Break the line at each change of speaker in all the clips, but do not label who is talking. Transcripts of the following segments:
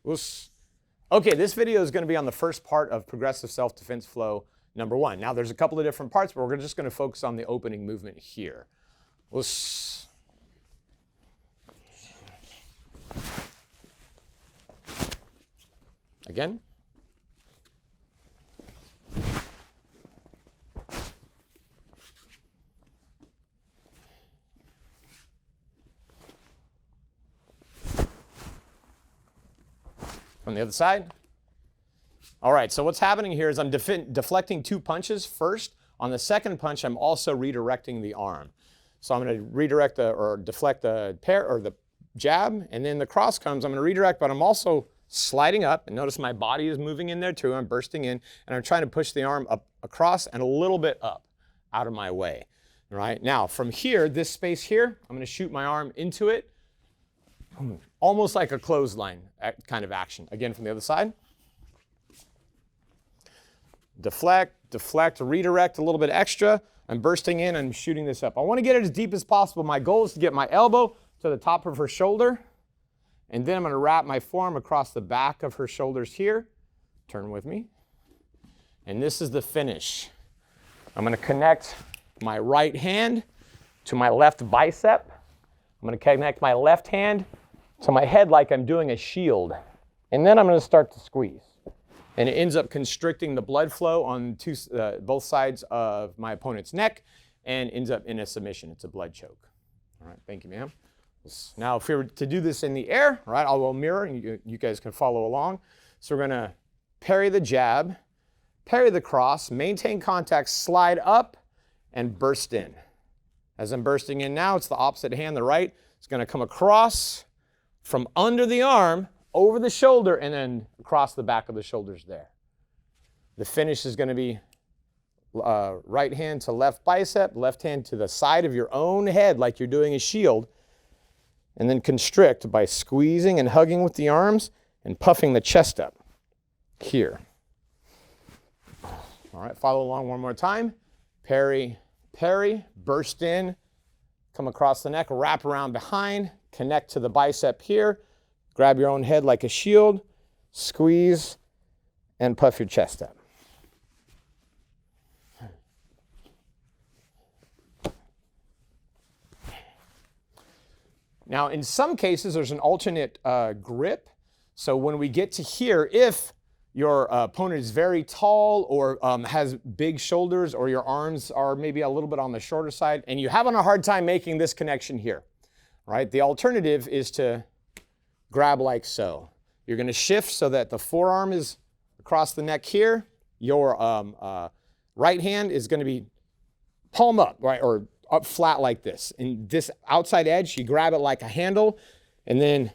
Oos. Okay, this video is going to be on the first part of progressive self-defense flow number 1. Now, there's a couple of different parts, but we're just going to focus on the opening movement here. Oos. Again. From the other side. All right, so what's happening here is I'm deflecting 2 punches first. On the second punch, I'm also redirecting the arm. So I'm going to redirect or deflect the the jab, and then the cross comes. I'm going to redirect, but I'm also sliding up, and notice my body is moving in there too. I'm bursting in, and I'm trying to push the arm up across and a little bit up out of my way. All right, now from here, this space here, I'm going to shoot my arm into it. Almost like a clothesline kind of action. Again, from the other side. Deflect, deflect, redirect a little bit extra. I'm bursting in and shooting this up. I want to get it as deep as possible. My goal is to get my elbow to the top of her shoulder. And then I'm going to wrap my forearm across the back of her shoulders here. Turn with me. And this is the finish. I'm going to connect my right hand to my left bicep. I'm going to connect my left hand to my head like I'm doing a shield. And then I'm going to start to squeeze. And it ends up constricting the blood flow on both sides of my opponent's neck and ends up in a submission. It's a blood choke. All right, thank you, ma'am. Now, if we were to do this in the air, right, I will mirror, and you guys can follow along. So we're going to parry the jab, parry the cross, maintain contact, slide up, and burst in. As I'm bursting in now, it's the opposite hand, the right. It's going to come across from under the arm, over the shoulder, and then across the back of the shoulders there. The finish is going to be right hand to left bicep, left hand to the side of your own head like you're doing a shield, and then constrict by squeezing and hugging with the arms and puffing the chest up here. All right, follow along one more time. Parry, parry, burst in, come across the neck, wrap around behind, connect to the bicep here, grab your own head like a shield, squeeze, and puff your chest up. Now, in some cases, there's an alternate grip. So when we get to here, if your opponent is very tall or has big shoulders, or your arms are maybe a little bit on the shorter side, and you're having a hard time making this connection here, right? The alternative is to grab like so. You're going to shift so that the forearm is across the neck here. Your right hand is going to be palm up, right, or up flat like this. And this outside edge, you grab it like a handle, and then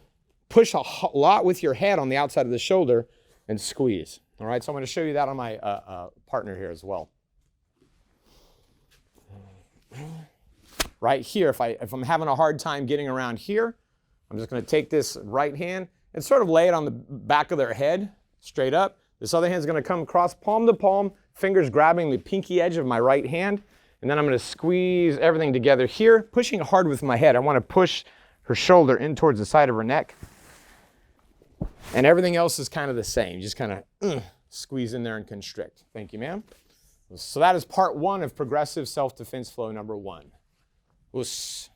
push a lot with your head on the outside of the shoulder and squeeze. All right, so I'm going to show you that on my partner here as well. Right here, if I'm having a hard time getting around here, I'm just going to take this right hand and sort of lay it on the back of their head, straight up. This other hand is going to come across palm to palm, fingers grabbing the pinky edge of my right hand, and then I'm going to squeeze everything together here, pushing hard with my head. I want to push her shoulder in towards the side of her neck. And everything else is kind of the same. Just kind of squeeze in there and constrict. Thank you, ma'am. So that is part 1 of progressive self-defense flow number 1. Oos.